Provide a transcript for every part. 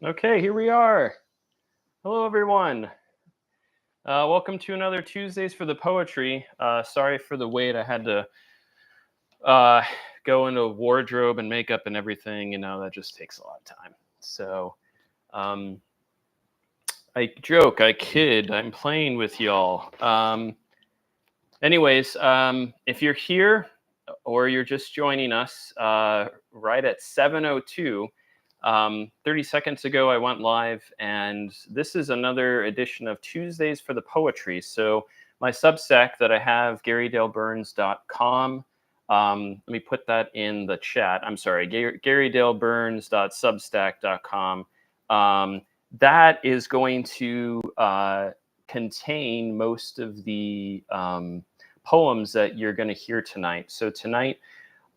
Okay, here we are. Hello, everyone. Welcome to another Tuesdays for the Poetry. Sorry for the wait. I had to uh, go into wardrobe and makeup and everything. That just takes a lot of time. So um, I joke, I kid, I'm playing with y'all. Anyways, if you're here or you're just joining us right at 7:02, 30 seconds ago, I went live, and this is another edition of Tuesdays for the Poetry. So my Substack that I have, GaryDaleBurns.com. Let me put that in the chat. I'm sorry, GaryDaleBurns.substack.com. That is going to contain most of the poems that you're going to hear tonight. So tonight,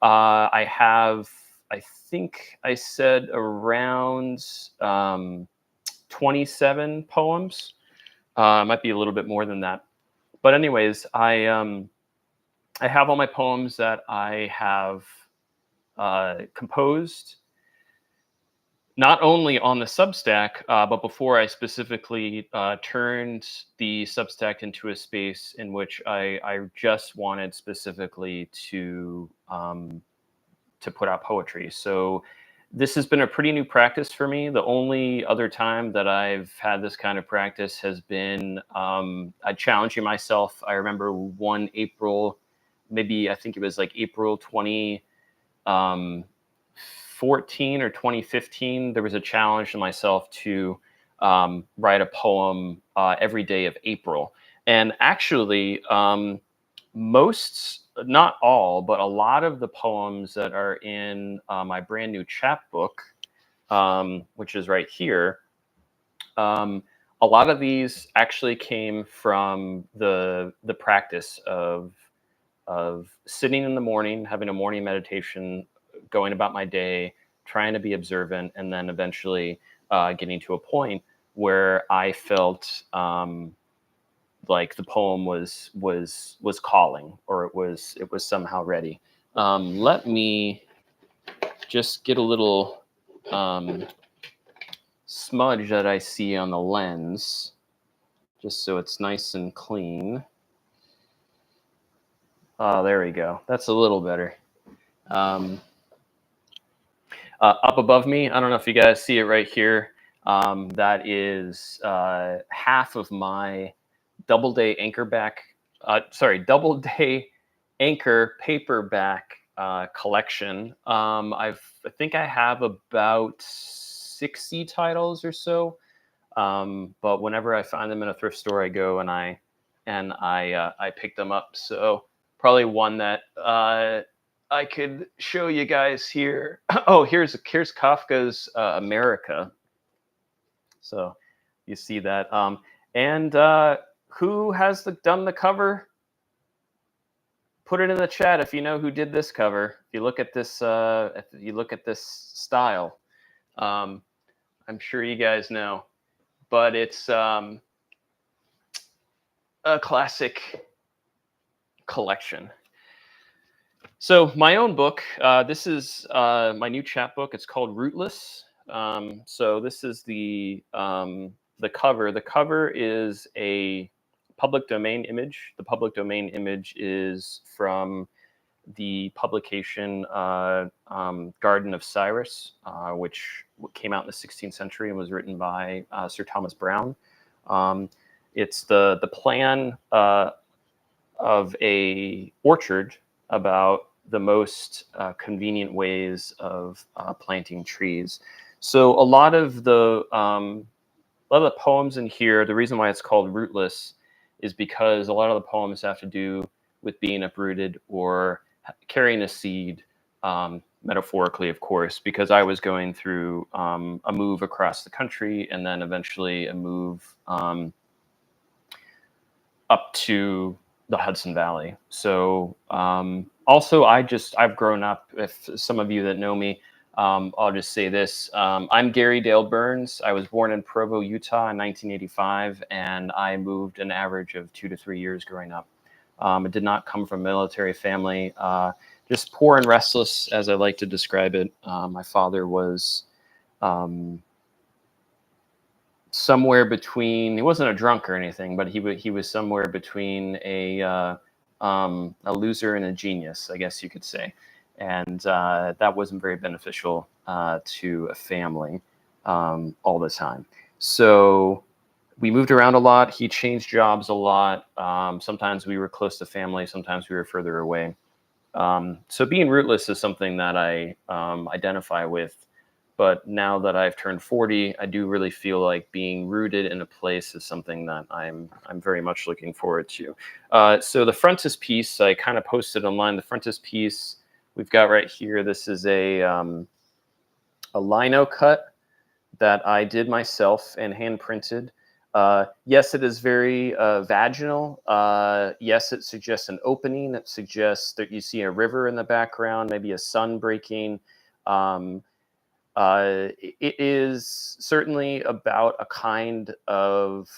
I have, I think I said around 27 poems. Might be a little bit more than that. But anyways, I have all my poems that I have composed, not only on the Substack, but before I specifically turned the Substack into a space in which I just wanted specifically to put out poetry. So this has been a pretty new practice for me. The only other time that I've had this kind of practice has been challenging myself. I remember one April, maybe I think it was like April 2014 or 2015, there was a challenge to myself to write a poem every day of April. And actually, most, not all, but a lot of the poems that are in my brand new chapbook, which is right here, a lot of these actually came from the practice of sitting in the morning, having a morning meditation, going about my day, trying to be observant, and then eventually getting to a point where I felt like the poem was calling, or it was somehow ready. Let me just get a little smudge that I see on the lens, just so it's nice and clean. Oh, there we go. That's a little better. Up above me, I don't know if you guys see it right here. That is half of my double day anchor paperback collection. I think I have about 60 titles or so. But whenever I find them in a thrift store, I go and I pick them up. So probably one that I could show you guys here. Oh, here's Kafka's America. So you see that. And who has done the cover? Put it in the chat if you know who did this cover. If you look at this, style, I'm sure you guys know. But it's a classic collection. So my own book, this is my new chapbook. It's called Rootless. So this is the cover. The cover is a public domain image. The public domain image is from the publication Garden of Cyrus, which came out in the 16th century and was written by Sir Thomas Browne. It's the plan of a orchard about the most convenient ways of planting trees. So a lot of the poems in here, the reason why it's called Rootless is because a lot of the poems have to do with being uprooted or carrying a seed, metaphorically, of course, because I was going through a move across the country and then eventually a move up to the Hudson Valley. So also, I've grown up, if some of you that know me, I'll just say this. I'm Gary Dale Burns. I was born in Provo, Utah in 1985, and I moved an average of 2 to 3 years growing up. I did not come from a military family, just poor and restless, as I like to describe it. My father was somewhere between, he wasn't a drunk or anything, but he was somewhere between a loser and a genius, I guess you could say. And that wasn't very beneficial to a family all the time. So we moved around a lot. He changed jobs a lot. Sometimes we were close to family. Sometimes we were further away. So being rootless is something that I identify with. But now that I've turned 40, I do really feel like being rooted in a place is something that I'm very much looking forward to. So the frontispiece, I kind of posted online. The frontispiece we've got right here. This is a lino cut that I did myself and hand printed. Yes, it is very vaginal. Yes, it suggests an opening. It suggests that you see a river in the background, maybe a sun breaking. It is certainly about a kind of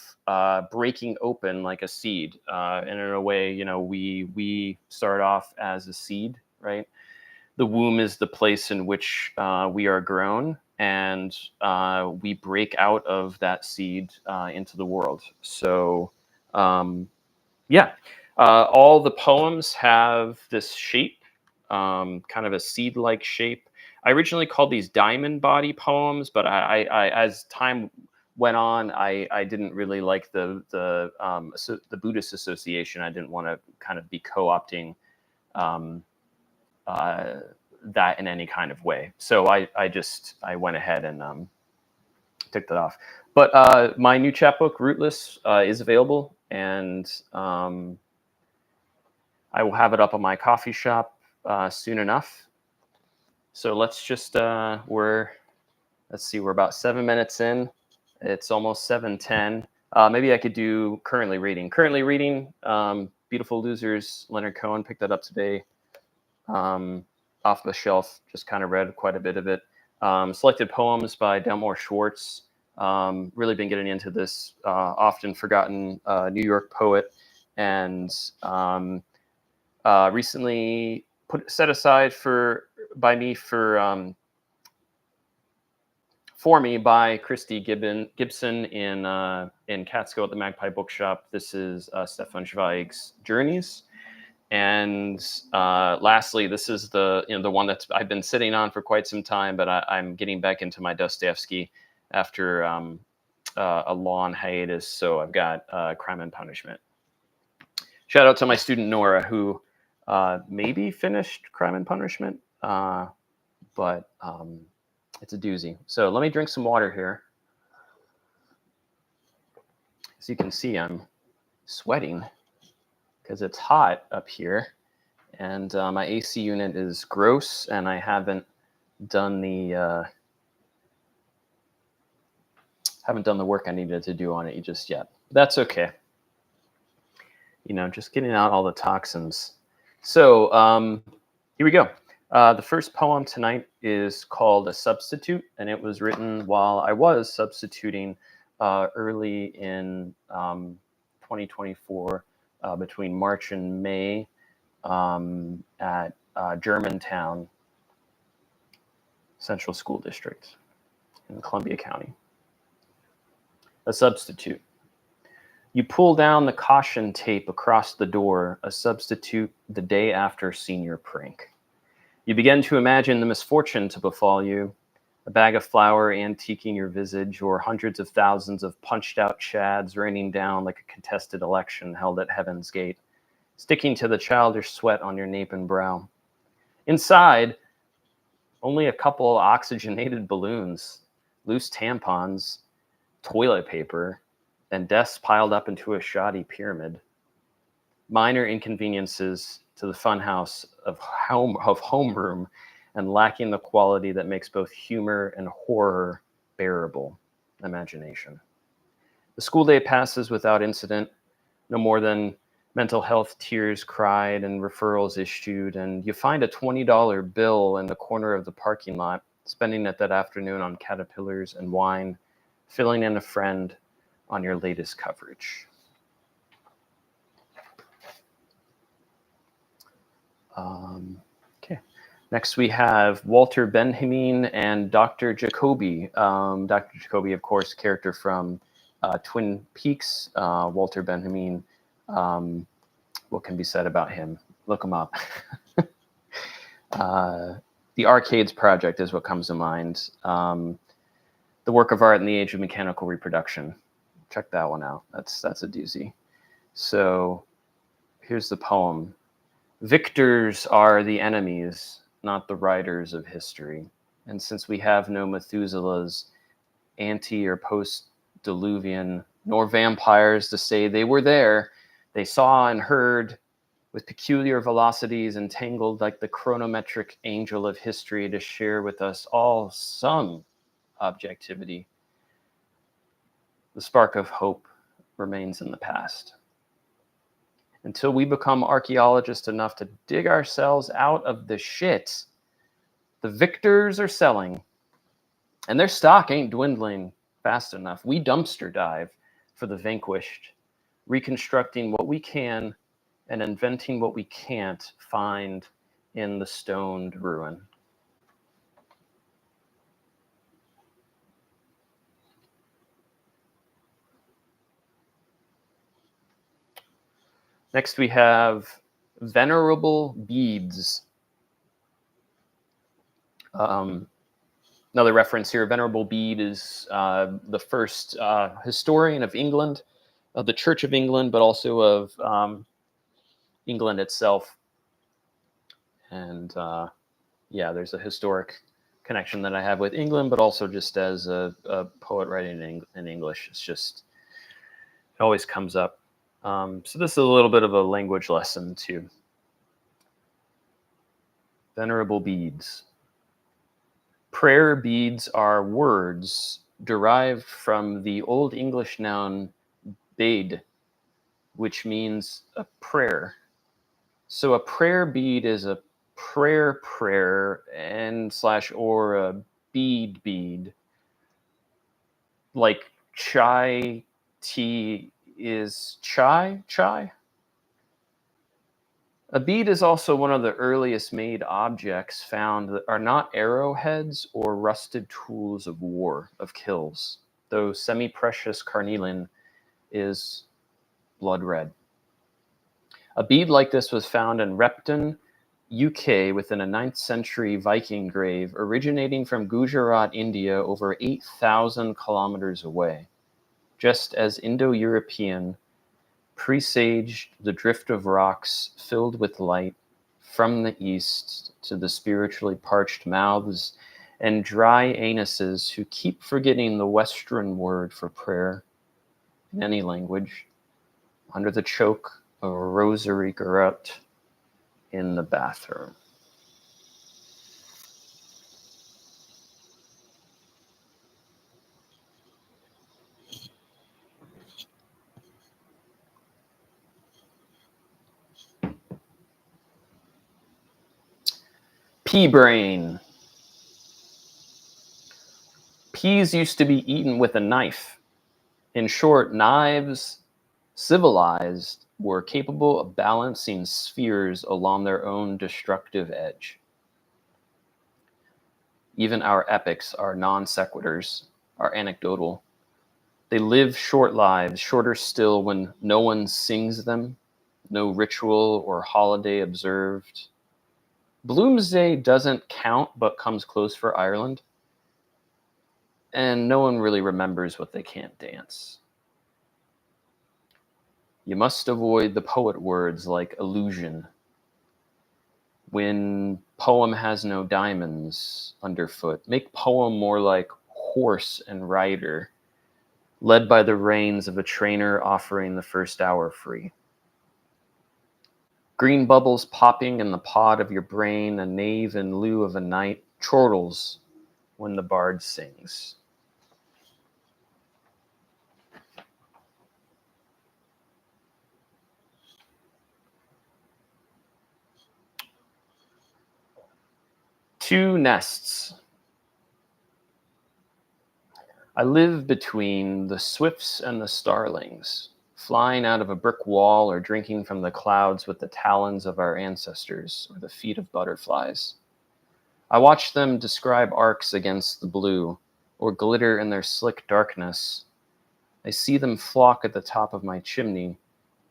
breaking open like a seed. And in a way, you know, we start off as a seed, right? The womb is the place in which we are grown, and we break out of that seed into the world. So, yeah, all the poems have this shape, kind of a seed-like shape. I originally called these diamond body poems, but I as time went on, I didn't really like the Buddhist association. I didn't want to kind of be co-opting that in any kind of way. So I went ahead and took that off. But my new chapbook, Rootless, is available, and I will have it up on my coffee shop soon enough. So let's just, let's see, we're about 7 minutes in. It's almost 7:10. Maybe I could do currently reading. Currently reading, Beautiful Losers, Leonard Cohen, picked that up today. Off the shelf, just kind of read quite a bit of it. Selected poems by Delmore Schwartz. Really been getting into this often forgotten New York poet, and recently set aside for me by Christy Gibson in Catskill at the Magpie Bookshop. This is Stefan Zweig's Journeys. And lastly, this is the one that I've been sitting on for quite some time, but I'm getting back into my Dostoevsky after a long hiatus. So I've got Crime and Punishment. Shout out to my student Nora, who maybe finished Crime and Punishment, but it's a doozy. So let me drink some water here. As you can see, I'm sweating because it's hot up here, and my AC unit is gross, and I haven't done the work I needed to do on it just yet. That's okay. You know, just getting out all the toxins. So here we go. The first poem tonight is called A Substitute, and it was written while I was substituting early in 2024. Between March and May at Germantown Central School District in Columbia County. A substitute. You pull down the caution tape across the door, a substitute the day after senior prank. You begin to imagine the misfortune to befall you, a bag of flour antiquing your visage, or hundreds of thousands of punched-out chads raining down like a contested election held at Heaven's Gate, sticking to the childish sweat on your nape and brow. Inside, only a couple oxygenated balloons, loose tampons, toilet paper, and desks piled up into a shoddy pyramid. Minor inconveniences to the funhouse of homeroom, and lacking the quality that makes both humor and horror bearable, imagination. The school day passes without incident, no more than mental health tears cried and referrals issued, and you find a $20 bill in the corner of the parking lot, spending it that afternoon on caterpillars and wine, filling in a friend on your latest coverage. Okay. Next, we have Walter Benjamin and Dr. Jacoby. Dr. Jacoby, of course, character from Twin Peaks, Walter Benjamin. What can be said about him? Look him up. The Arcades Project is what comes to mind. The Work of Art in the Age of Mechanical Reproduction. Check that one out. That's a doozy. So here's the poem. Victors are the enemies, not the writers of history. And since we have no Methuselahs, ante or post-diluvian, nor vampires to say they were there, they saw and heard with peculiar velocities entangled like the chronometric angel of history to share with us all some objectivity. The spark of hope remains in the past. Until we become archaeologists enough to dig ourselves out of the shit, the victors are selling, and their stock ain't dwindling fast enough. We dumpster dive for the vanquished, reconstructing what we can and inventing what we can't find in the stoned ruin. Next we have Venerable Beads. Another reference here, Venerable Bede is the first historian of England, of the Church of England, but also of England itself. And yeah, there's a historic connection that I have with England, but also just as a poet writing in English. It's just, it always comes up. So this is a little bit of a language lesson too. Venerable Beads. Prayer beads are words derived from the Old English noun bede, which means a prayer. So a prayer bead is a prayer and / or a bead. Like chai tea is chai. A bead is also one of the earliest made objects found that are not arrowheads or rusted tools of war, of kills, though semi-precious carnelian is blood red. A bead like this was found in Repton, UK, within a 9th century Viking grave, originating from Gujarat, India, over 8,000 kilometers away, just as Indo-European presaged the drift of rocks filled with light from the east to the spiritually parched mouths and dry anuses who keep forgetting the Western word for prayer in any language, under the choke of a rosary garrote in the bathroom. Pea brain. Peas used to be eaten with a knife. In short, knives, civilized, were capable of balancing spheres along their own destructive edge. Even our epics are non sequiturs, are anecdotal. They live short lives, shorter still when no one sings them, no ritual or holiday observed. Bloomsday doesn't count, but comes close for Ireland. And no one really remembers what they can't dance. You must avoid the poet words like illusion. When poem has no diamonds underfoot, make poem more like horse and rider, led by the reins of a trainer offering the first hour free. Green bubbles popping in the pod of your brain, a knave in lieu of a knight, chortles when the bard sings. Two nests. I live between the swifts and the starlings, flying out of a brick wall or drinking from the clouds with the talons of our ancestors or the feet of butterflies. I watch them describe arcs against the blue or glitter in their slick darkness I see them flock at the top of my chimney,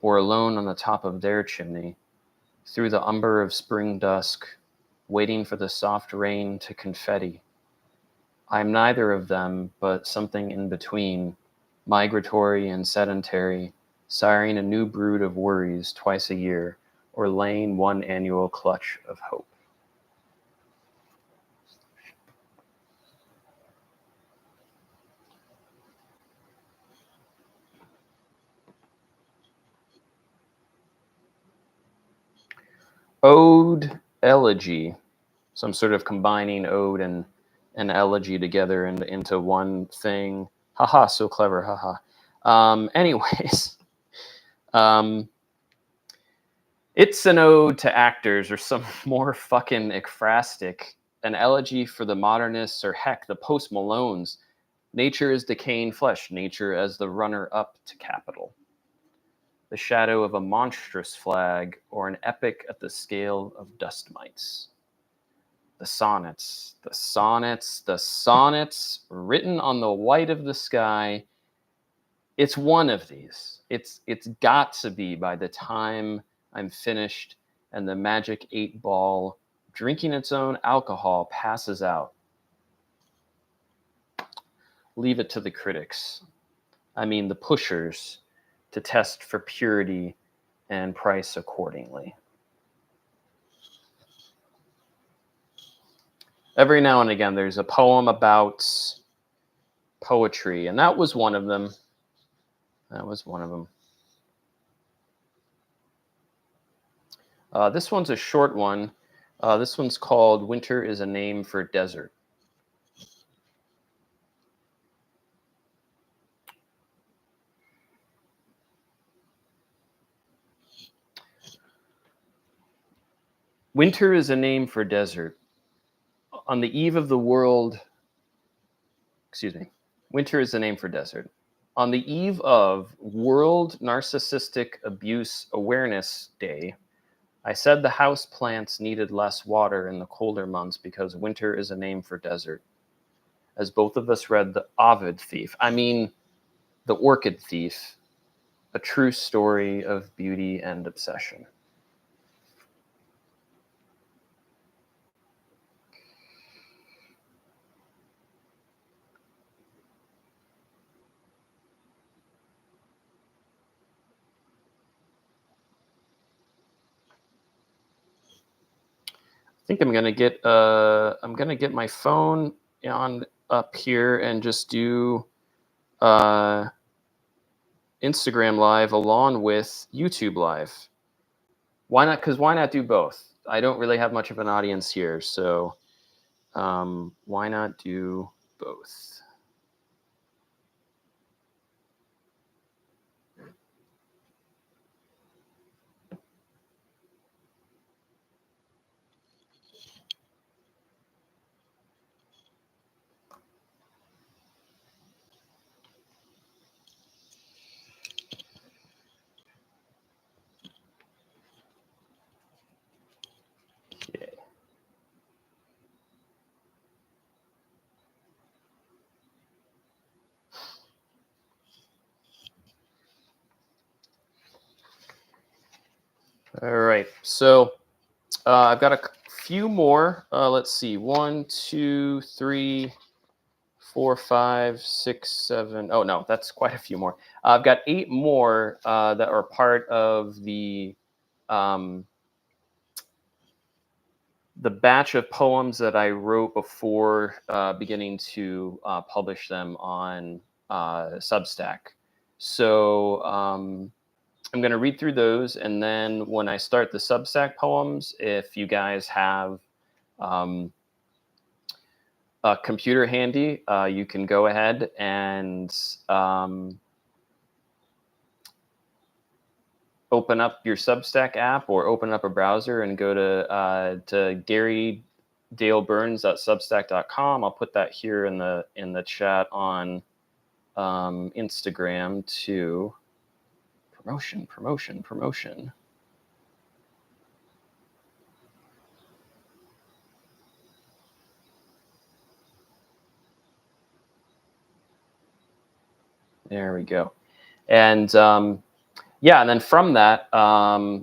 or alone on the top of their chimney, through the umber of spring dusk, waiting for the soft rain to confetti. I am neither of them, but something in between, migratory and sedentary, siring a new brood of worries twice a year, or laying one annual clutch of hope. Ode, elegy. So I'm sort of combining ode and elegy together into one thing. Haha, so clever, haha. Anyways, it's an ode to actors, or some more fucking ekphrastic, an elegy for the modernists, or heck, the post-Malones. Nature is decaying flesh, nature as the runner-up to capital. The shadow of a monstrous flag, or an epic at the scale of dust mites. The sonnets, the sonnets, the sonnets, written on the white of the sky. It's one of these. It's got to be by the time I'm finished and the magic 8-ball, drinking its own alcohol, passes out. Leave it to the critics. I mean, the pushers, to test for purity and price accordingly. Every now and again, there's a poem about poetry, and that was one of them. This one's a short one. This one's called Winter is a Name for Desert. Winter is a name for desert. On the eve of the world, winter is a name for desert. On the eve of World Narcissistic Abuse Awareness Day, I said the house plants needed less water in the colder months because winter is a name for desert. As both of us read The Ovid Thief, The Orchid Thief, a true story of beauty and obsession. I think I'm gonna get my phone on up here and just do Instagram Live along with YouTube Live. Why not? Because why not do both? I don't really have much of an audience here, so why not do both? Okay. All right, so I've got a few more. Let's see, 1, 2, 3, 4, 5, 6, 7. Oh no, that's quite a few more. I've got 8 more that are part of the batch of poems that I wrote before beginning to publish them on Substack. So I'm going to read through those, and then when I start the Substack poems, if you guys have a computer handy, you can go ahead and open up your Substack app or open up a browser and go to GaryDaleBurns.substack.com. I'll put that here in the chat on Instagram too. Promotion. There we go. And yeah, and then from that,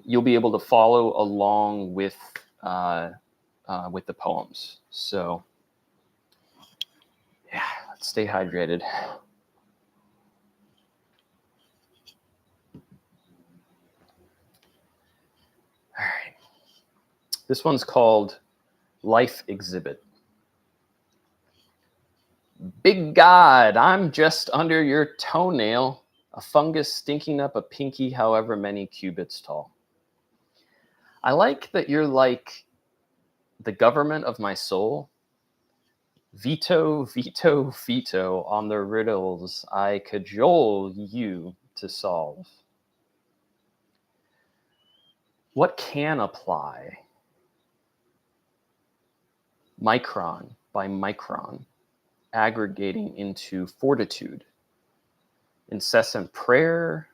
you'll be able to follow along with the poems. So yeah, let's stay hydrated. All right. This one's called Life Exhibit. Big God, I'm just under your toenail, a fungus stinking up a pinky however many cubits tall. I like that you're like the government of my soul. Veto, veto, veto on the riddles I cajole you to solve. What can apply? Micron by micron, aggregating into fortitude, incessant prayer,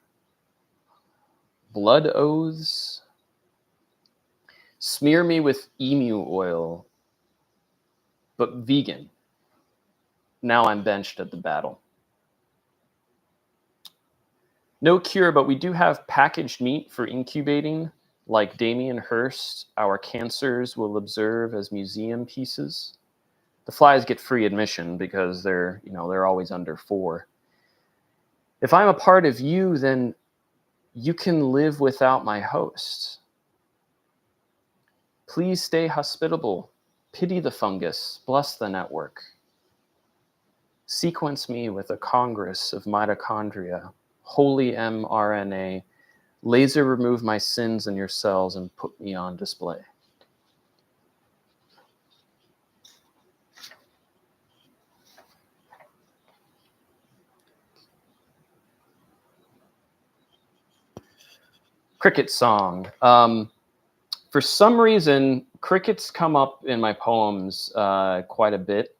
blood oaths. Smear me with emu oil, but vegan. Now I'm benched at the battle. No cure, but we do have packaged meat for incubating. Like Damien Hirst, our cancers will observe as museum pieces. The flies get free admission because they're always under 4. If I'm a part of you, then you can live without my host. Please stay hospitable. Pity the fungus. Bless the network. Sequence me with a congress of mitochondria, holy mRNA, laser remove my sins in your cells and put me on display. Cricket song. For some reason, crickets come up in my poems quite a bit.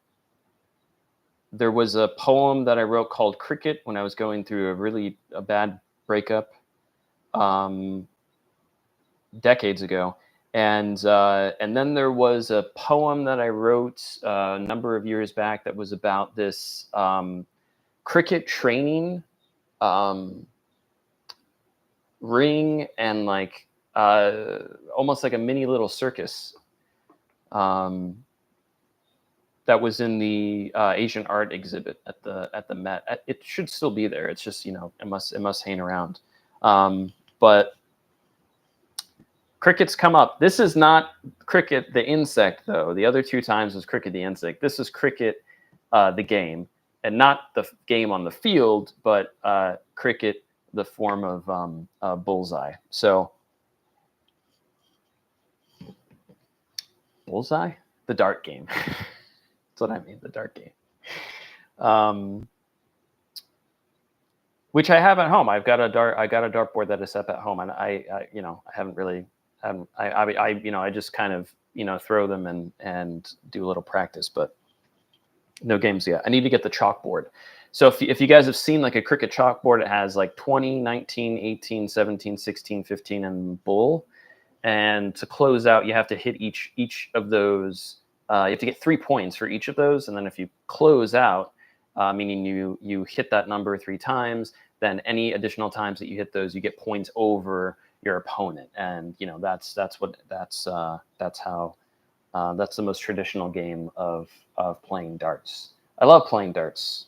There was a poem that I wrote called Cricket when I was going through a bad breakup decades ago. And then there was a poem that I wrote a number of years back that was about this cricket training ring and like almost like a mini little circus that was in the Asian art exhibit at the Met. It should still be there. It's just, it must hang around. But crickets come up. This is not cricket the insect though. The other 2 times was cricket the insect. This is cricket the game, and not the game on the field, but cricket the form of bullseye. So bullseye, the dart game. That's what I mean, the dart game. Which I have at home. I got a dartboard that is up at home, and I just kind of throw them and do a little practice, but no games yet. I need to get the chalkboard. So if you guys have seen like a cricket chalkboard, it has like 20, 19, 18, 17, 16, 15, and bull. And to close out, you have to hit each of those. You have to get 3 points for each of those, and then if you close out, meaning you hit that number 3 times, then any additional times that you hit those, you get points over your opponent. And that's the most traditional game of playing darts. I love playing darts.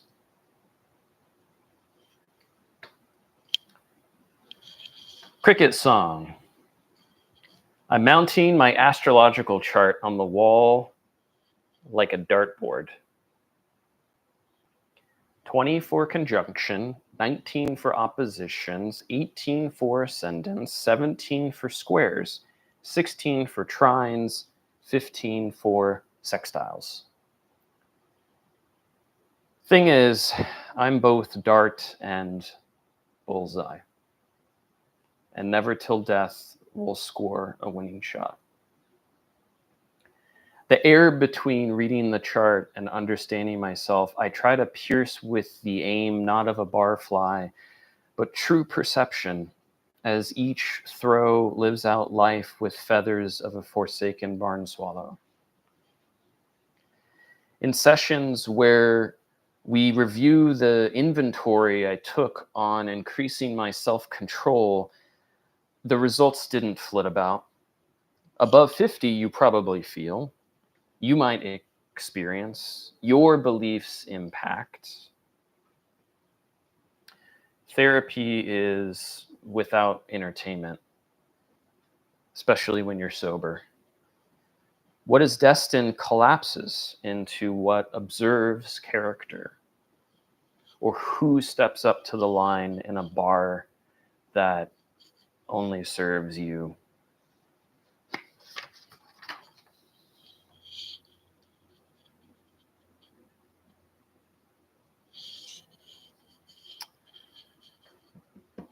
Cricket song. I'm mounting my astrological chart on the wall like a dartboard. 20 for conjunction, 19 for oppositions, 18 for ascendants, 17 for squares, 16 for trines, 15 for sextiles. Thing is, I'm both dart and bullseye, and never till death will score a winning shot. The air between reading the chart and understanding myself, I try to pierce with the aim not of a barfly, but true perception, as each throw lives out life with feathers of a forsaken barn swallow. In sessions where We review the inventory I took on increasing my self-control. The results didn't flit about. Above 50, you probably feel. You might experience. Your beliefs impact. Therapy is without entertainment, especially when you're sober. What is destined collapses into what observes character, or who steps up to the line in a bar that only serves you.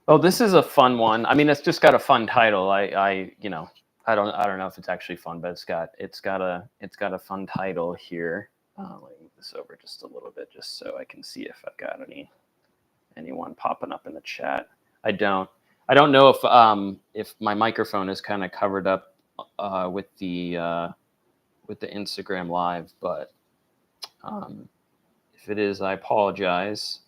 Oh, this is a fun one. I mean, it's just got a fun title. I don't know if it's actually fun, but it's got a fun title here. Let me move this over just a little bit, just so I can see if I've got anyone popping up in the chat. I don't know if my microphone is kind of covered up with the Instagram Live, but if it is, I apologize.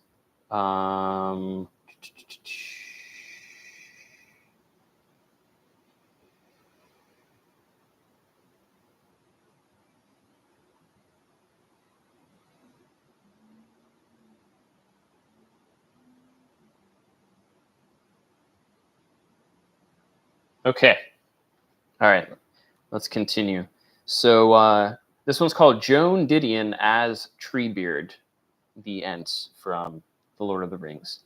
Okay. All right. Let's continue. So this one's called Joan Didion as Treebeard, the Ents from The Lord of the Rings.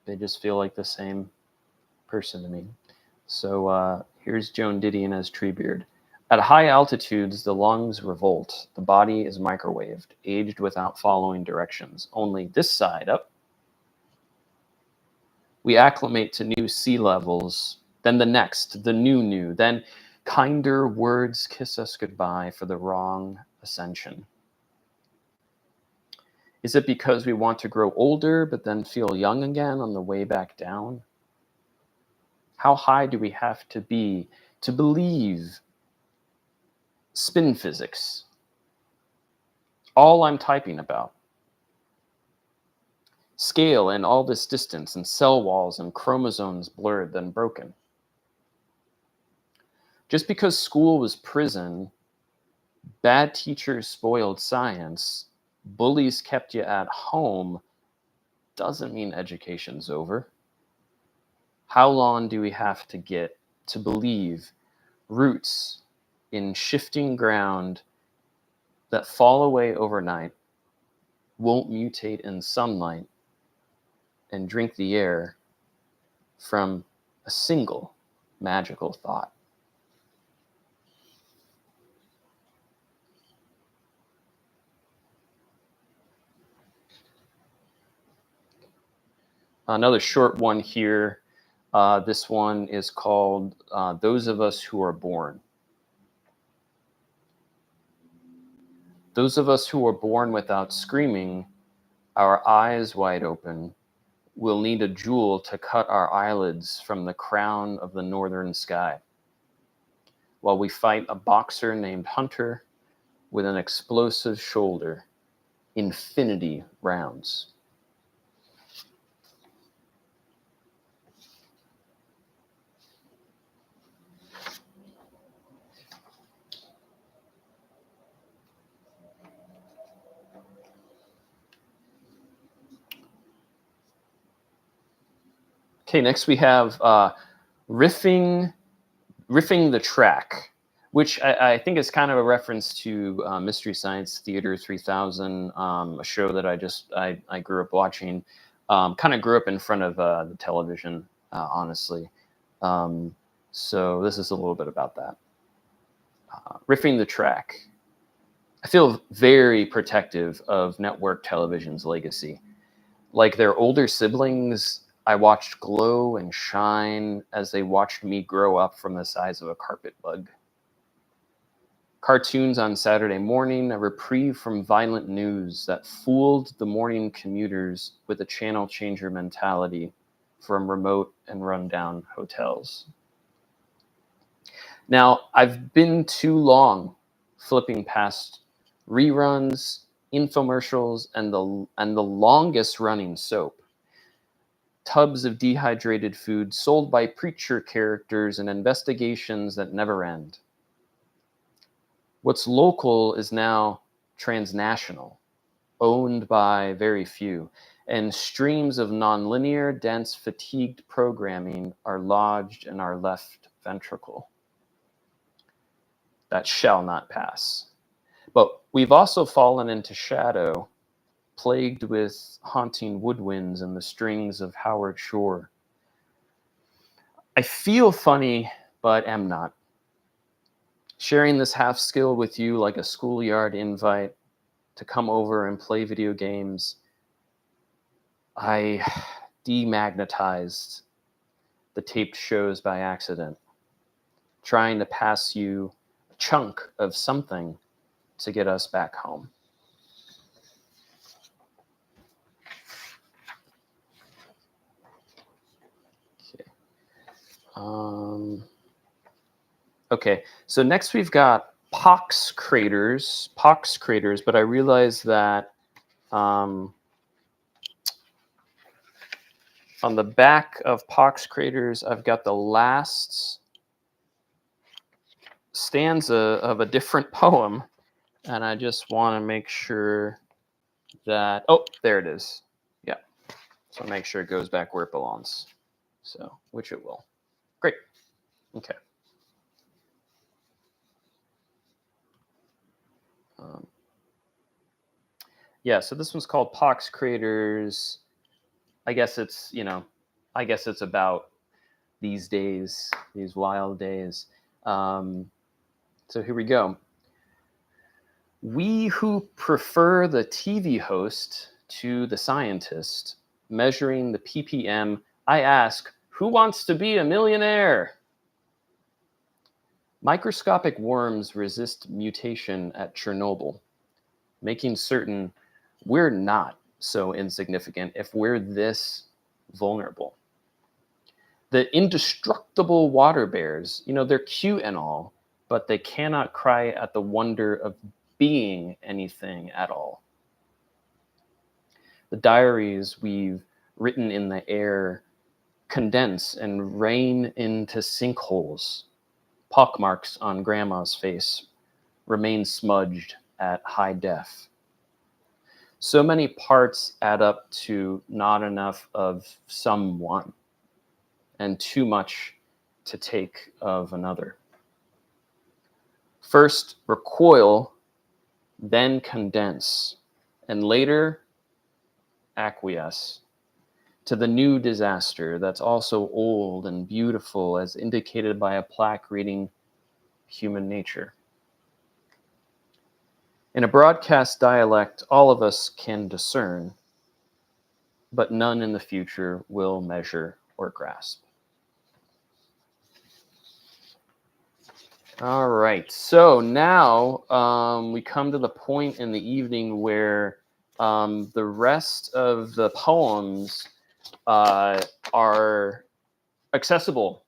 They just feel like the same person to me. So here's Joan Didion as Treebeard. At high altitudes, the lungs revolt. The body is microwaved, aged without following directions. Only this side up. We acclimate to new sea levels, then the next, the new, then kinder words kiss us goodbye for the wrong ascension. Is it because we want to grow older, but then feel young again on the way back down? How high do we have to be to believe spin physics? All I'm typing about. Scale and all this distance and cell walls and chromosomes blurred, then broken. Just because school was prison, bad teachers spoiled science, bullies kept you at home, doesn't mean education's over. How long do we have to get to believe roots in shifting ground that fall away overnight won't mutate in sunlight and drink the air from a single magical thought? Another short one here. This one is called Those of Us Who Are Born. Those of us who are born without screaming, our eyes wide open, will need a jewel to cut our eyelids from the crown of the northern sky, while we fight a boxer named Hunter with an explosive shoulder, infinity rounds. Okay, next we have riffing the track, which I think is kind of a reference to Mystery Science Theater 3000, a show that I grew up watching. Kind of grew up in front of the television, honestly. So this is a little bit about that. Riffing the track. I feel very protective of network television's legacy. Like their older siblings, I watched glow and shine as they watched me grow up from the size of a carpet bug. Cartoons on Saturday morning, a reprieve from violent news that fooled the morning commuters with a channel changer mentality from remote and rundown hotels. Now, I've been too long flipping past reruns, infomercials, and the longest running soap. Tubs of dehydrated food sold by preacher characters and investigations that never end. What's local is now transnational, owned by very few, and streams of nonlinear, dense, fatigued programming are lodged in our left ventricle. That shall not pass. But we've also fallen into shadow, plagued with haunting woodwinds and the strings of Howard Shore. I feel funny, but am not. Sharing this half skill with you like a schoolyard invite to come over and play video games, I demagnetized the taped shows by accident, trying to pass you a chunk of something to get us back home. Okay, so next we've got pox craters, but I realize that on the back of pox craters, I've got the last stanza of a different poem, and I just want to make sure that, oh, there it is. Yeah, so make sure it goes back where it belongs. So, which it will. Great. Okay. Yeah, so this one's called Pox Craters. I guess it's about these days, these wild days. So here we go. We who prefer the TV host to the scientist, measuring the ppm, I ask, who wants to be a millionaire? Microscopic worms resist mutation at Chernobyl, making certain we're not so insignificant if we're this vulnerable. The indestructible water bears, they're cute and all, but they cannot cry at the wonder of being anything at all. The diaries we've written in the air condense and rain into sinkholes. Pockmarks on grandma's face remain smudged at high def. So many parts add up to not enough of someone and too much to take of another. First recoil, then condense, and later acquiesce to the new disaster that's also old and beautiful, as indicated by a plaque reading human nature. In a broadcast dialect, all of us can discern, but none in the future will measure or grasp. All right, so now we come to the point in the evening where the rest of the poems are accessible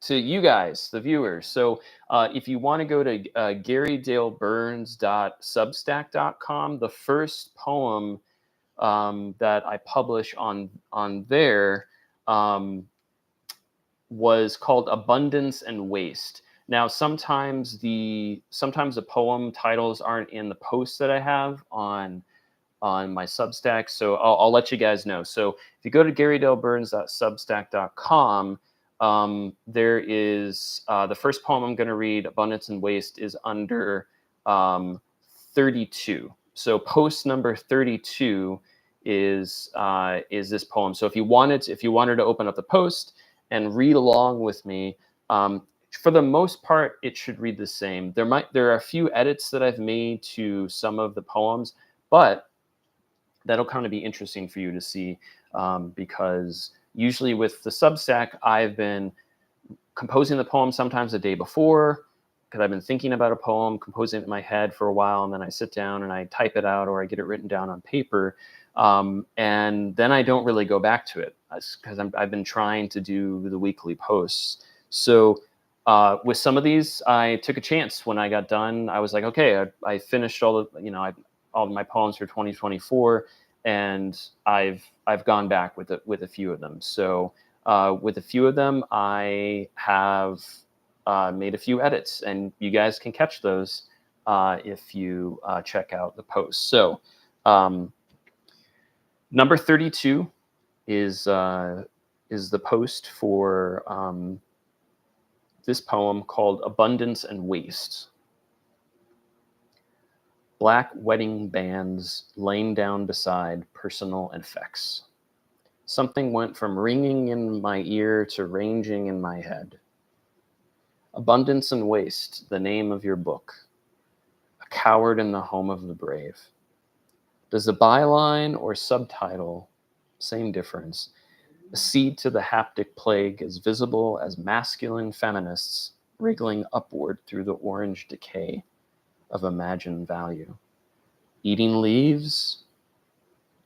to you guys, the viewers. So if you want to go to garydaleburns.substack.com, the first poem that I publish on there was called Abundance and Waste. Now, sometimes the poem titles aren't in the posts that I have on my Substack, so I'll let you guys know. So if you go to garydaleburns.substack.com, there is the first poem I'm going to read, Abundance and Waste, is under 32. So post number 32 is this poem. So if you wanted to open up the post and read along with me, for the most part, it should read the same. There are a few edits that I've made to some of the poems, but that'll kind of be interesting for you to see, because usually with the Substack, I've been composing the poem sometimes the day before, because I've been thinking about a poem, composing it in my head for a while, and then I sit down and I type it out or I get it written down on paper, and then I don't really go back to it because I've been trying to do the weekly posts. So With some of these, I took a chance when I got done. I was like, okay, I finished all of, all of my poems for 2024, and I've gone back with a few of them. So with a few of them, I have made a few edits, and you guys can catch those if you check out the post. So number 32 is the post for this poem called Abundance and Waste. Black wedding bands laying down beside personal effects. Something went from ringing in my ear to ranging in my head. Abundance and Waste, the name of your book. A coward in the home of the brave. Does the byline or subtitle, same difference, a seed to the haptic plague as visible as masculine feminists wriggling upward through the orange decay of imagined value. Eating leaves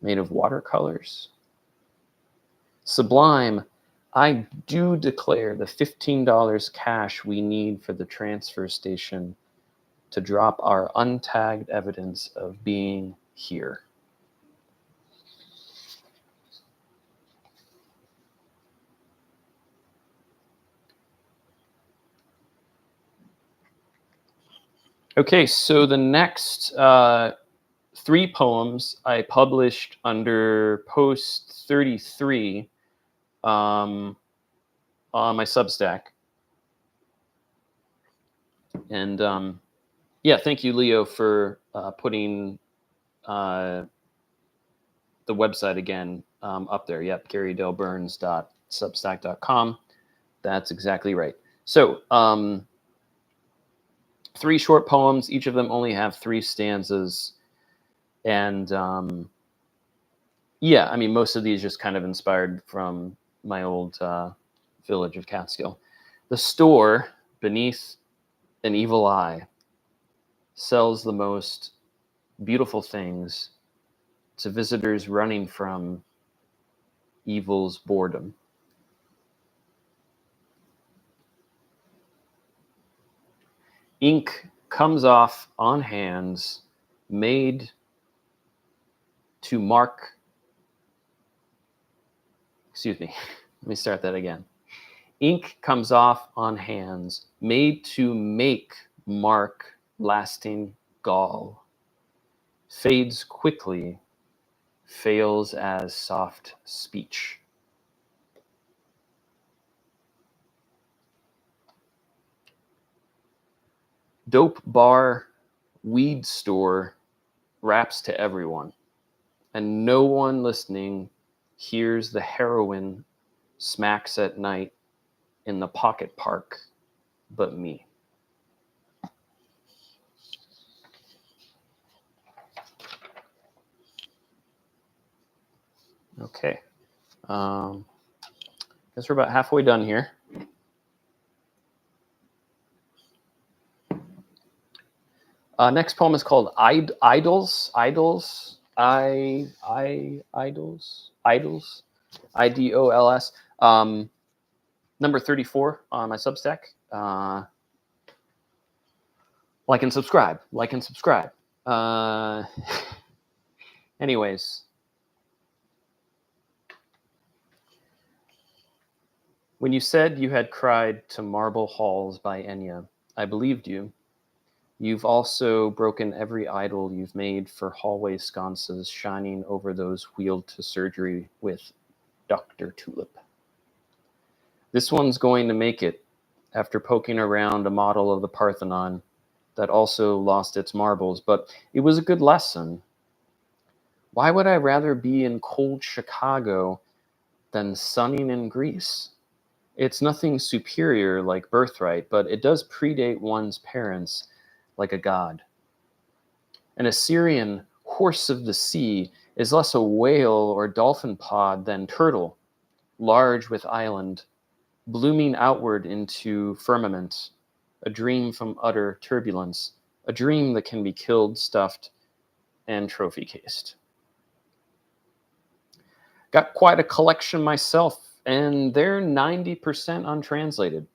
made of watercolors. Sublime, I do declare the $15 cash we need for the transfer station to drop our untagged evidence of being here. Okay, so the next 3 poems I published under post 33 on my Substack. And yeah, thank you, Leo, for putting the website again up there. Yep, GaryDaleBurns.substack.com. That's exactly right. So 3 short poems, each of them only have 3 stanzas. And yeah, I mean, most of these just kind of inspired from my old village of Catskill. The store beneath an evil eye sells the most beautiful things to visitors running from evil's boredom. Ink comes off on hands made to mark, excuse me, let me start that again. Ink comes off on hands made to make mark lasting gall, fades quickly, fails as soft speech. Dope bar, weed store raps to everyone, and no one listening hears the heroin smacks at night in the pocket park but me. Okay. Guess we're about halfway done here. Next poem is called Idols. Idols. Idols. IDOLS. Number 34 on my Substack. Like and subscribe. Like and subscribe. Anyways. When you said you had cried to Marble Halls by Enya, I believed you. You've also broken every idol you've made for hallway sconces shining over those wheeled to surgery with Dr. Tulip. This one's going to make it after poking around a model of the Parthenon that also lost its marbles, but it was a good lesson. Why would I rather be in cold Chicago than sunning in Greece? It's nothing superior like birthright, but it does predate one's parents like a god. An Assyrian horse of the sea is less a whale or dolphin pod than turtle, large with island, blooming outward into firmament, a dream from utter turbulence, a dream that can be killed, stuffed, and trophy cased. Got quite a collection myself, and they're 90% untranslated.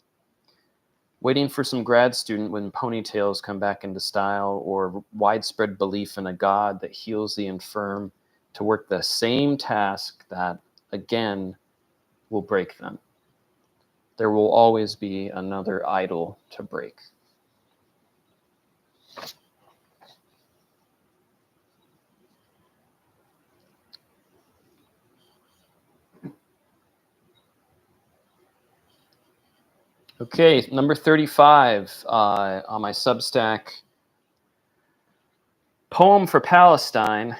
Waiting for some grad student when ponytails come back into style, or widespread belief in a God that heals the infirm to work the same task that, again, will break them. There will always be another idol to break. Okay, number 35 on my Substack. Poem for Palestine,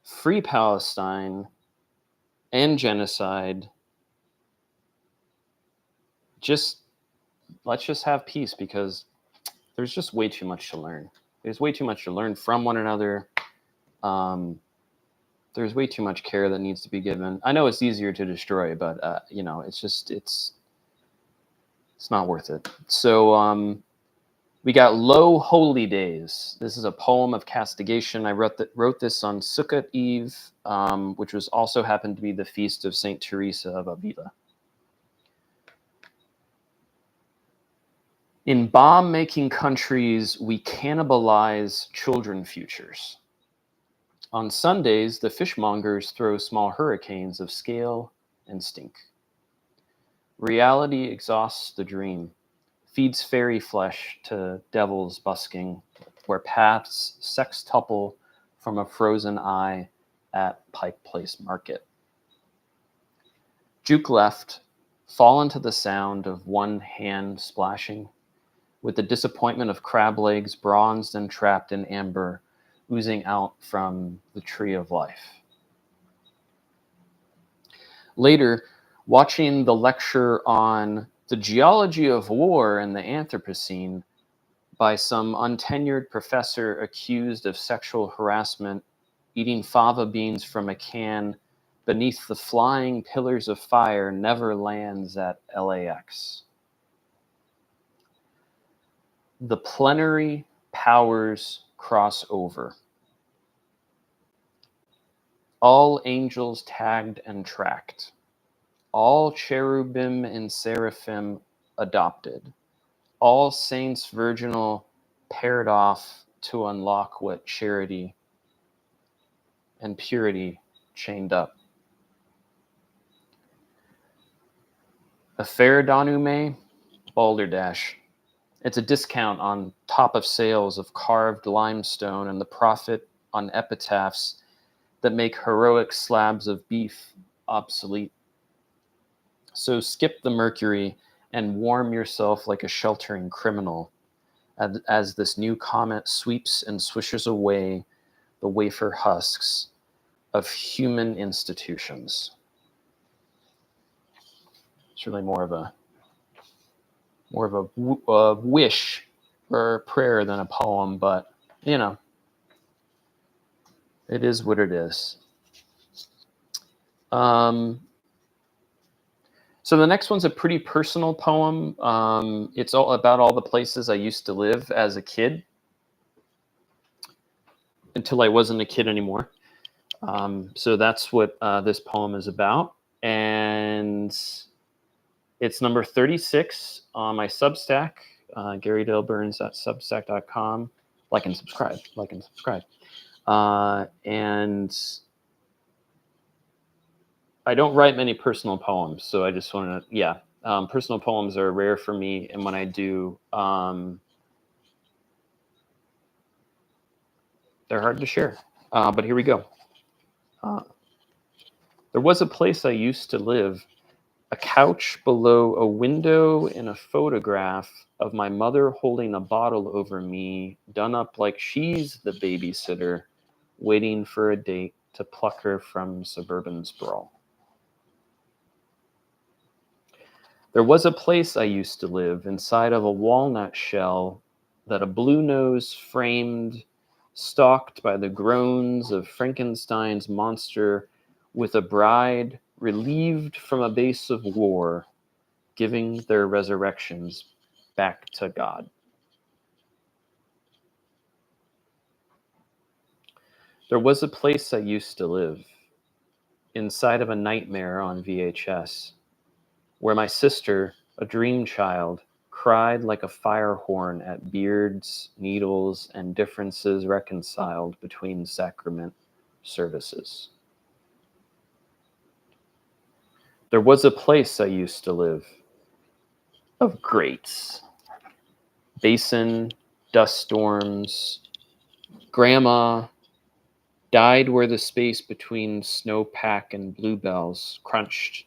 Free Palestine, and Genocide. Let's just have peace, because there's just way too much to learn. There's way too much to learn from one another. There's way too much care that needs to be given. I know it's easier to destroy, but it's not worth it. So we got Low Holy Days. This is a poem of castigation. I wrote this on Sukkot Eve, which was also happened to be the feast of Saint Teresa of Avila. In bomb-making countries, we cannibalize children futures. On Sundays, the fishmongers throw small hurricanes of scale and stink. Reality exhausts the dream, feeds fairy flesh to devils busking, where paths sextuple from a frozen eye at Pike Place Market. Juke left, fallen to the sound of one hand splashing, with the disappointment of crab legs bronzed and trapped in amber, oozing out from the tree of life. Later, watching the lecture on the geology of war and the Anthropocene by some untenured professor accused of sexual harassment, eating fava beans from a can beneath the flying pillars of fire never lands at LAX. The plenary powers cross over. All angels tagged and tracked. All cherubim and seraphim adopted. All saints virginal paired off to unlock what charity and purity chained up. A fair Danume, Balderdash. It's a discount on top of sales of carved limestone and the profit on epitaphs that make heroic slabs of beef obsolete. So skip the mercury and warm yourself like a sheltering criminal as this new comet sweeps and swishes away the wafer husks of human institutions. It's really more of a wish or a prayer than a poem, but it is what it is. So the next one's a pretty personal poem. It's all about all the places I used to live as a kid until I wasn't a kid anymore. So that's what this poem is about. And it's number 36 on my Substack, GaryDaleBurns@substack.com. Like and subscribe. And I don't write many personal poems, so I just want to, personal poems are rare for me, and when I do, they're hard to share. But here we go. There was a place I used to live, a couch below a window in a photograph of my mother holding a bottle over me, done up like she's the babysitter, waiting for a date to pluck her from suburban sprawl. There was a place I used to live inside of a walnut shell that a blue nose framed, stalked by the groans of Frankenstein's monster, with a bride relieved from a base of war, giving their resurrections back to God. There was a place I used to live, inside of a nightmare on VHS, where my sister, a dream child, cried like a fire horn at beards, needles, and differences reconciled between sacrament services. There was a place I used to live, of grates, basin, dust storms. Grandma died where the space between snowpack and bluebells crunched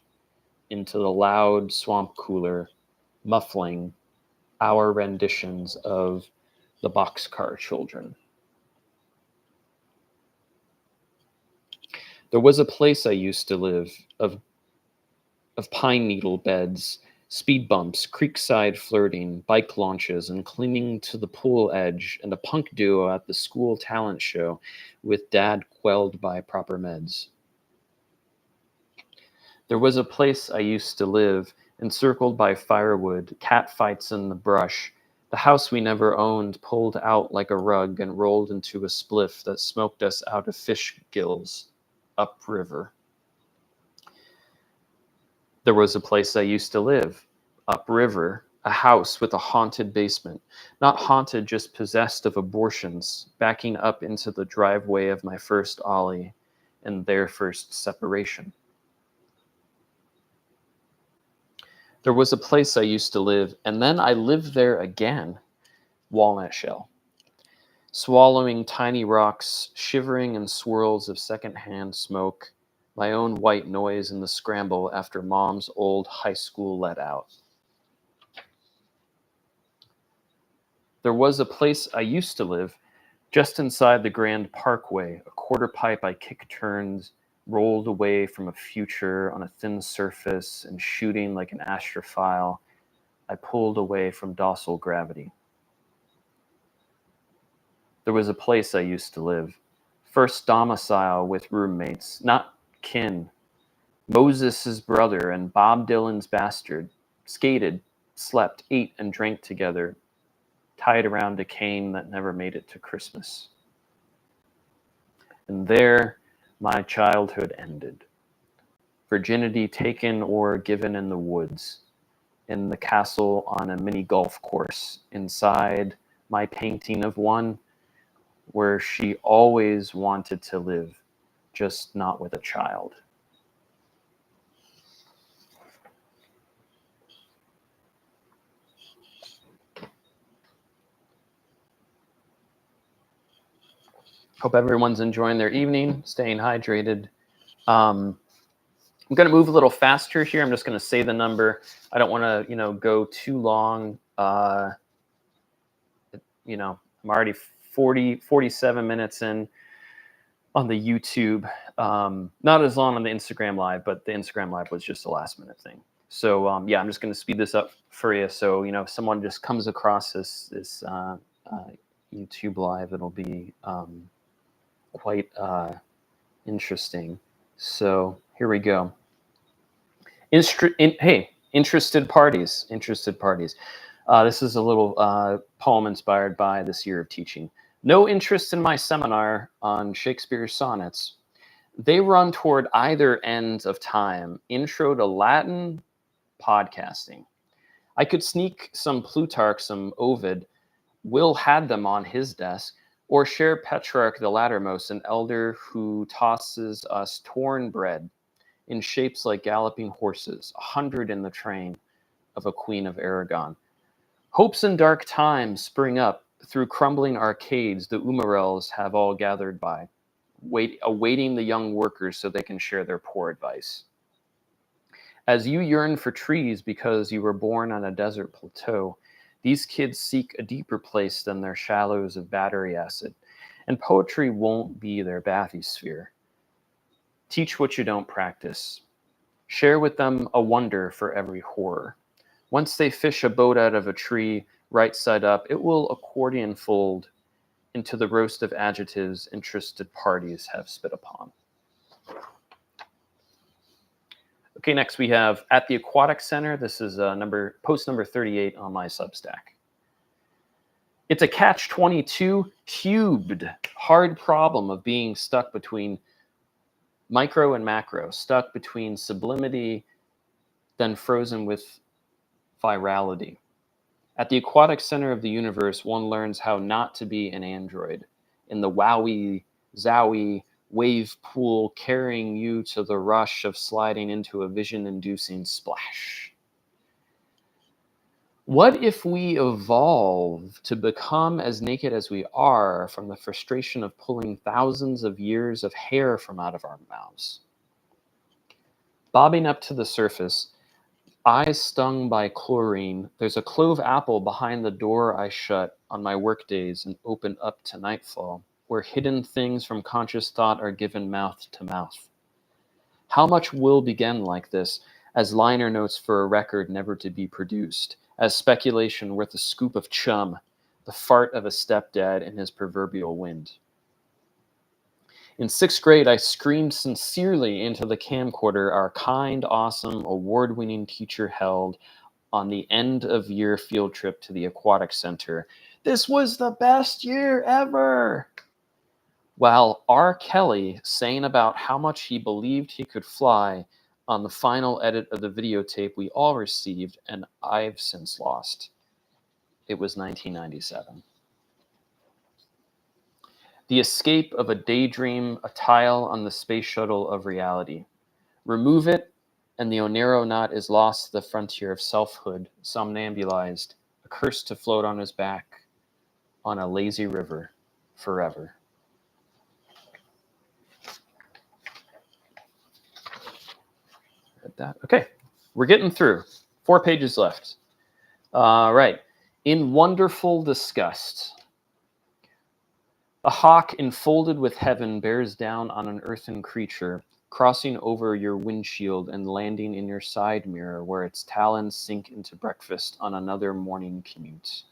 into the loud swamp cooler, muffling our renditions of the Boxcar Children. There was a place I used to live, of pine needle beds, speed bumps, creekside flirting, bike launches, and clinging to the pool edge, and a punk duo at the school talent show with dad quelled by proper meds. There was a place I used to live, encircled by firewood, cat fights in the brush, the house we never owned pulled out like a rug and rolled into a spliff that smoked us out of fish gills, upriver. There was a place I used to live, upriver, a house with a haunted basement. Not haunted, just possessed of abortions, backing up into the driveway of my first Ollie and their first separation. There was a place I used to live, and then I lived there again, Walnut Shell. Swallowing tiny rocks, shivering in swirls of secondhand smoke, my own white noise in the scramble after mom's old high school let out. There was a place I used to live, just inside the Grand Parkway, a quarter pipe I kick turns, rolled away from a future on a thin surface and shooting like an astrophile, I pulled away from docile gravity. There was a place I used to live, first domicile with roommates, not kin. Moses' brother and Bob Dylan's bastard, skated, slept, ate, and drank together, tied around a cane that never made it to Christmas. And there, my childhood ended. Virginity taken or given in the woods, in the castle on a mini golf course, inside my painting of one where she always wanted to live, just not with a child. Hope everyone's enjoying their evening, staying hydrated. I'm going to move a little faster here. I'm just going to say the number. I don't want to, go too long. I'm already 47 minutes in on the YouTube. Not as long on the Instagram Live, but the Instagram Live was just a last minute thing. So I'm just going to speed this up for you. So, if someone just comes across this YouTube Live, it'll be quite interesting. So here we go. Interested parties. This is a little poem inspired by this year of teaching. No interest in my seminar on Shakespeare's sonnets. They run toward either end of time. Intro to Latin, podcasting. I could sneak some Plutarch, some Ovid. Will had them on his desk. Or share Petrarch the Lattermost, an elder who tosses us torn bread in shapes like galloping horses, 100 in the train of a Queen of Aragon. Hopes in dark times spring up through crumbling arcades the Umarels have all gathered by, awaiting the young workers so they can share their poor advice. As you yearn for trees because you were born on a desert plateau, these kids seek a deeper place than their shallows of battery acid, and poetry won't be their bathysphere. Teach what you don't practice. Share with them a wonder for every horror. Once they fish a boat out of a tree, right side up, it will accordion fold into the roast of adjectives interested parties have spit upon. Okay, next we have At the Aquatic Center. This is post number 38 on my Substack. It's a catch-22 cubed, hard problem of being stuck between micro and macro, stuck between sublimity, then frozen with virality. At the aquatic center of the universe, one learns how not to be an android. In the wowie, zowie wave pool carrying you to the rush of sliding into a vision-inducing splash. What if we evolve to become as naked as we are from the frustration of pulling thousands of years of hair from out of our mouths? Bobbing up to the surface, eyes stung by chlorine, there's a clove apple behind the door I shut on my work days and open up to nightfall, where hidden things from conscious thought are given mouth to mouth. How much will begin like this, as liner notes for a record never to be produced, as speculation worth a scoop of chum, the fart of a stepdad in his proverbial wind? In 6th grade, I screamed sincerely into the camcorder our kind, awesome, award-winning teacher held on the end-of-year field trip to the aquatic center. This was the best year ever! While R. Kelly sang about how much he believed he could fly on the final edit of the videotape we all received, and I've since lost. It was 1997. The escape of a daydream, a tile on the space shuttle of reality. Remove it, and the Oneronaut is lost to the frontier of selfhood, somnambulized, accursed to float on his back on a lazy river forever. Read that. Okay, we're getting through. 4 pages left. All right. In wonderful disgust. A hawk enfolded with heaven bears down on an earthen creature, crossing over your windshield and landing in your side mirror where its talons sink into breakfast on another morning commute.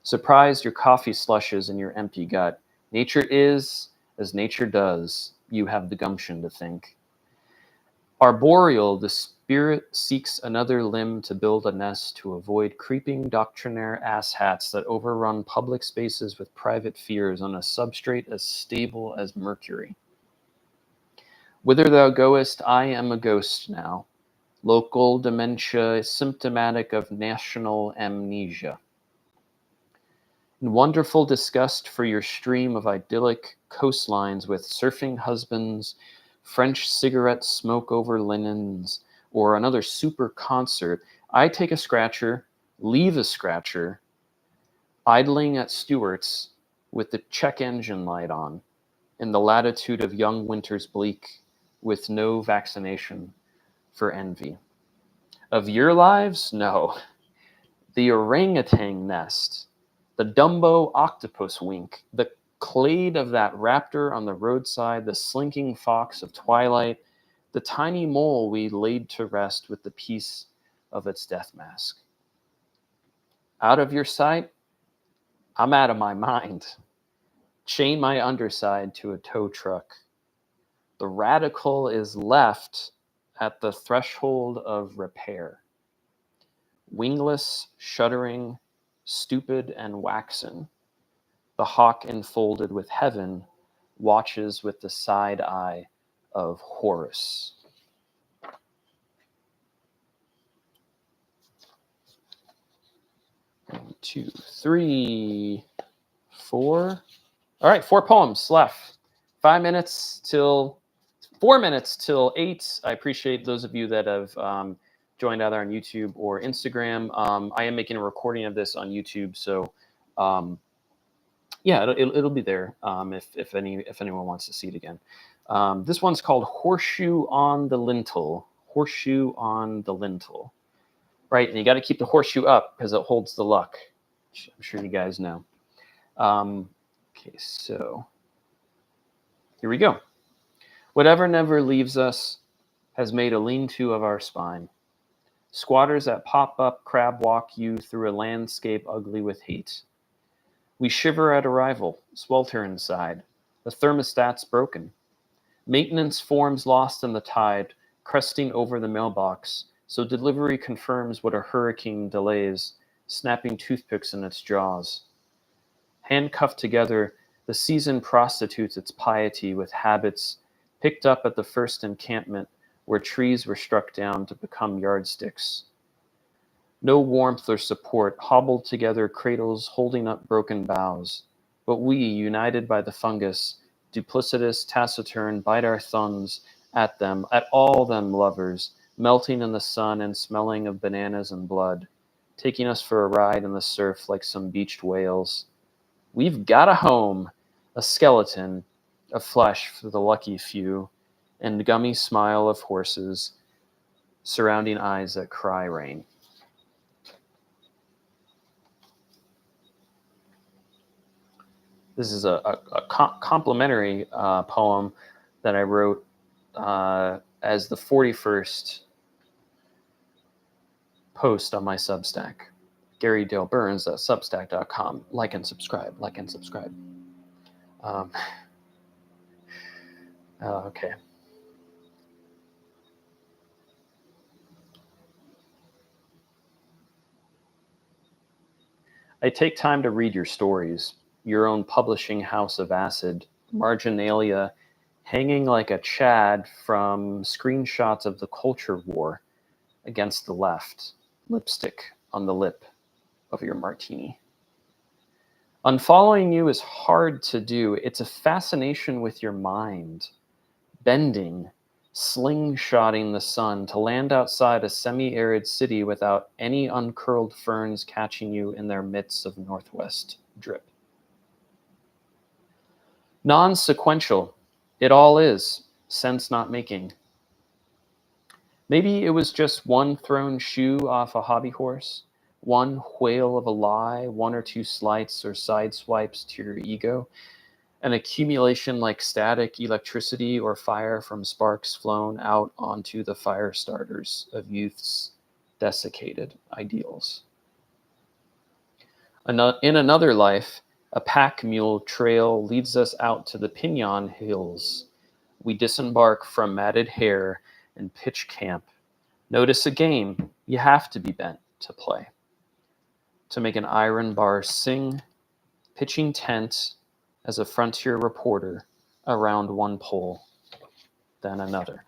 Surprised your coffee slushes in your empty gut. Nature is as nature does, you have the gumption to think. Arboreal, the spirit seeks another limb to build a nest to avoid creeping doctrinaire asshats that overrun public spaces with private fears on a substrate as stable as mercury. Whither thou goest, I am a ghost now. Local dementia is symptomatic of national amnesia. In wonderful disgust for your stream of idyllic coastlines with surfing husbands, French cigarette smoke over linens, or another super concert, I take a scratcher, leave a scratcher, idling at Stewart's with the check engine light on, in the latitude of young winter's bleak, with no vaccination for envy. Of your lives? No. The orangutan nest, the Dumbo octopus wink, the clade of that raptor on the roadside, the slinking fox of twilight, the tiny mole we laid to rest with the piece of its death mask. Out of your sight, I'm out of my mind. Chain my underside to a tow truck. The radical is left at the threshold of repair. Wingless, shuddering, stupid and waxen, the hawk enfolded with heaven watches with the side eye of Horus. One, 2, 3, 4. All right, 4 poems left. 4 minutes till 8. I appreciate those of you that have joined either on YouTube or Instagram. I am making a recording of this on YouTube, so yeah, it'll be there if anyone wants to see it again. This one's called Horseshoe on the Lintel. Horseshoe on the Lintel. Right, and you got to keep the horseshoe up because it holds the luck. I'm sure you guys know. Okay, so here we go. Whatever never leaves us has made a lean-to of our spine. Squatters that pop up crab walk you through a landscape ugly with hate. We shiver at arrival, swelter inside. The thermostat's broken. Maintenance forms lost in the tide, cresting over the mailbox, so delivery confirms what a hurricane delays, snapping toothpicks in its jaws. Handcuffed together, the season prostitutes its piety with habits picked up at the first encampment where trees were struck down to become yardsticks. No warmth or support, hobbled together cradles holding up broken boughs. But we, united by the fungus, duplicitous, taciturn, bite our thumbs at them, at all them lovers, melting in the sun and smelling of bananas and blood, taking us for a ride in the surf like some beached whales. We've got a home, a skeleton of flesh for the lucky few, and gummy smile of horses, surrounding eyes that cry rain. This is a complimentary poem that I wrote as the 41st post on my Substack, GaryDaleBurns.substack.com. Like and subscribe, like and subscribe. Okay. I take time to read your stories, your own publishing house of acid, marginalia hanging like a Chad from screenshots of the culture war against the left, lipstick on the lip of your martini. Unfollowing you is hard to do. It's a fascination with your mind, bending, slingshotting the sun to land outside a semi-arid city without any uncurled ferns catching you in their midst of northwest drip. Non-sequential, it all is, sense not making. Maybe it was just one thrown shoe off a hobby horse, one whale of a lie, one or two slights or side swipes to your ego, an accumulation like static electricity or fire from sparks flown out onto the fire starters of youth's desiccated ideals. In another life, a pack mule trail leads us out to the Pinon Hills. We disembark from matted hair and pitch camp. Notice a game. You have to be bent to play. To make an iron bar sing, pitching tent as a frontier reporter around one pole, then another.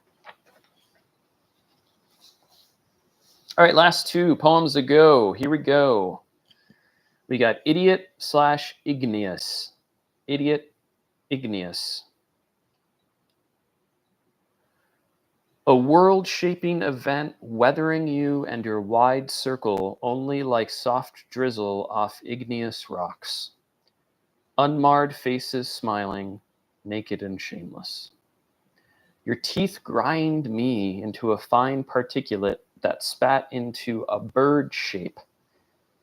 All right, last two poems to go. Here we go. We got Idiot/Igneous. Idiot, igneous. A world-shaping event weathering you and your wide circle only like soft drizzle off igneous rocks. Unmarred faces smiling, naked and shameless. Your teeth grind me into a fine particulate that spat into a bird shape,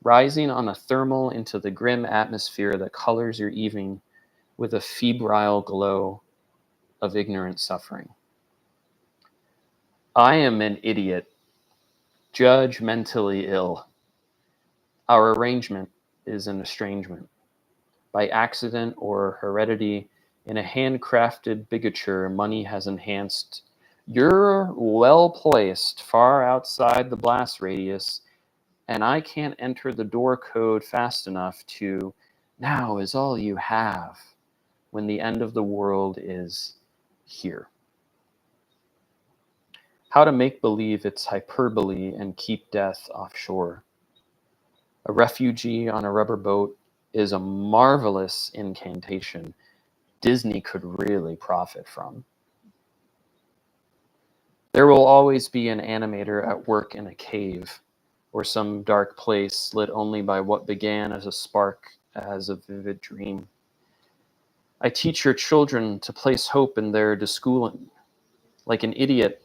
rising on a thermal into the grim atmosphere that colors your evening with a febrile glow of ignorant suffering. I am an idiot, judgmentally ill. Our arrangement is an estrangement. By accident or heredity, in a handcrafted bigature money has enhanced. You're well placed, far outside the blast radius, and I can't enter the door code fast enough to, now is all you have, when the end of the world is here. How to make believe it's hyperbole and keep death offshore. A refugee on a rubber boat is a marvelous incantation Disney could really profit from. There will always be an animator at work in a cave or some dark place lit only by what began as a spark, as a vivid dream. I teach your children to place hope in their deschooling. Like an idiot,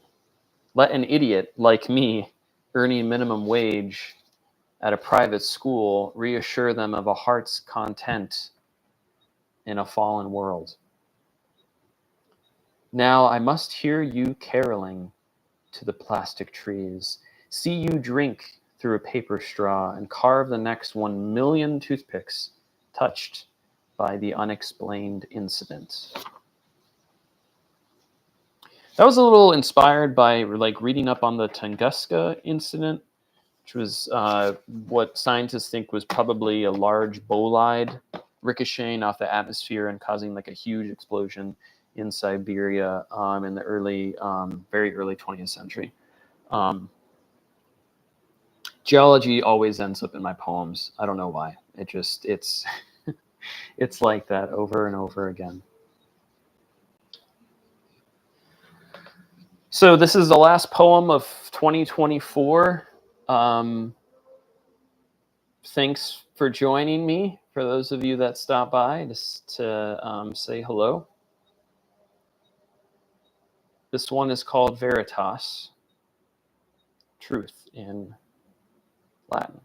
let an idiot like me, earning minimum wage at a private school, reassure them of a heart's content in a fallen world. Now I must hear you caroling to the plastic trees, see you drink through a paper straw and carve the next 1,000,000 toothpicks touched by the unexplained incident. That was a little inspired by reading up on the Tunguska incident, which was what scientists think was probably a large bolide ricocheting off the atmosphere and causing like a huge explosion in Siberia in the very early 20th century. Geology always ends up in my poems. I don't know why. It's it's like that over and over again. So this is the last poem of 2024. Thanks for joining me. For those of you that stopped by, just to say hello. This one is called Veritas, truth in Latin.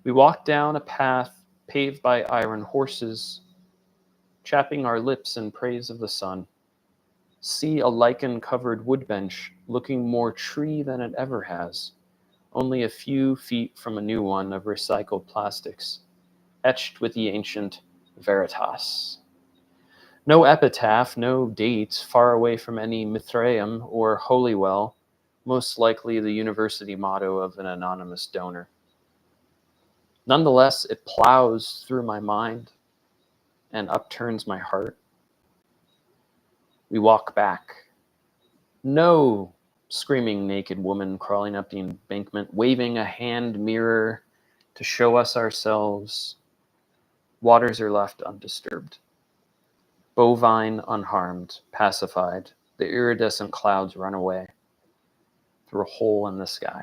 We walk down a path paved by iron horses, chapping our lips in praise of the sun. See a lichen-covered woodbench looking more tree than it ever has, only a few feet from a new one of recycled plastics, etched with the ancient Veritas. No epitaph, no date, far away from any Mithraeum or holy well, most likely the university motto of an anonymous donor. Nonetheless, it plows through my mind and upturns my heart. We walk back. No screaming naked woman crawling up the embankment, waving a hand mirror to show us ourselves. Waters are left undisturbed. Bovine unharmed, pacified, the iridescent clouds run away through a hole in the sky.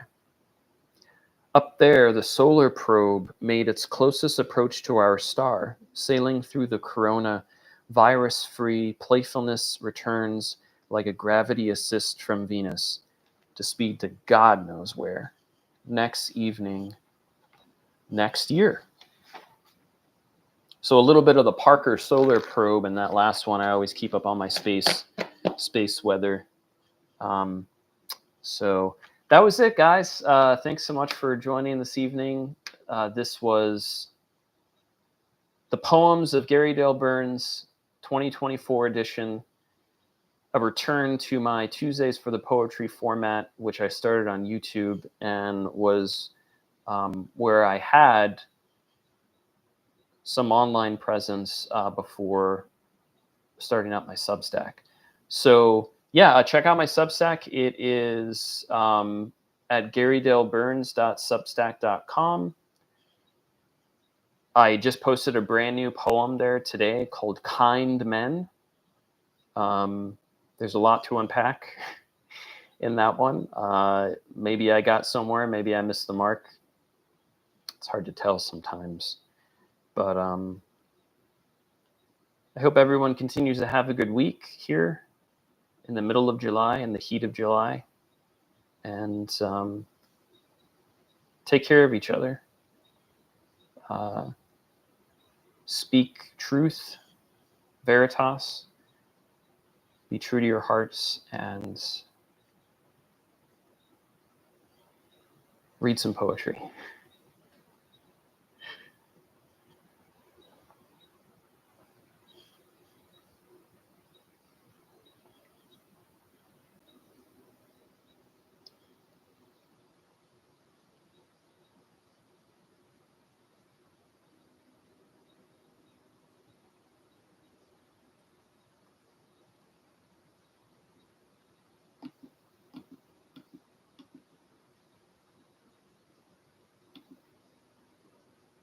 Up there, the solar probe made its closest approach to our star, sailing through the corona. Virus-free playfulness returns like a gravity assist from Venus to speed to God knows where. Next evening, next year. So a little bit of the Parker solar probe, and that last one I always keep up on my space weather. So that was it, guys. Thanks so much for joining this evening. This was the Poems of Gary Dale Burns 2024 edition, a return to my Tuesdays for the Poetry format, which I started on YouTube and was where I had some online presence before starting up my Substack. So yeah, check out my Substack. It is at garydaleburns.substack.com. I just posted a brand new poem there today called Kind Men. There's a lot to unpack in that one. Maybe I got somewhere, maybe I missed the mark. It's hard to tell sometimes. But I hope everyone continues to have a good week here in the middle of July, in the heat of July. And take care of each other. Speak truth, veritas. Be true to your hearts and read some poetry.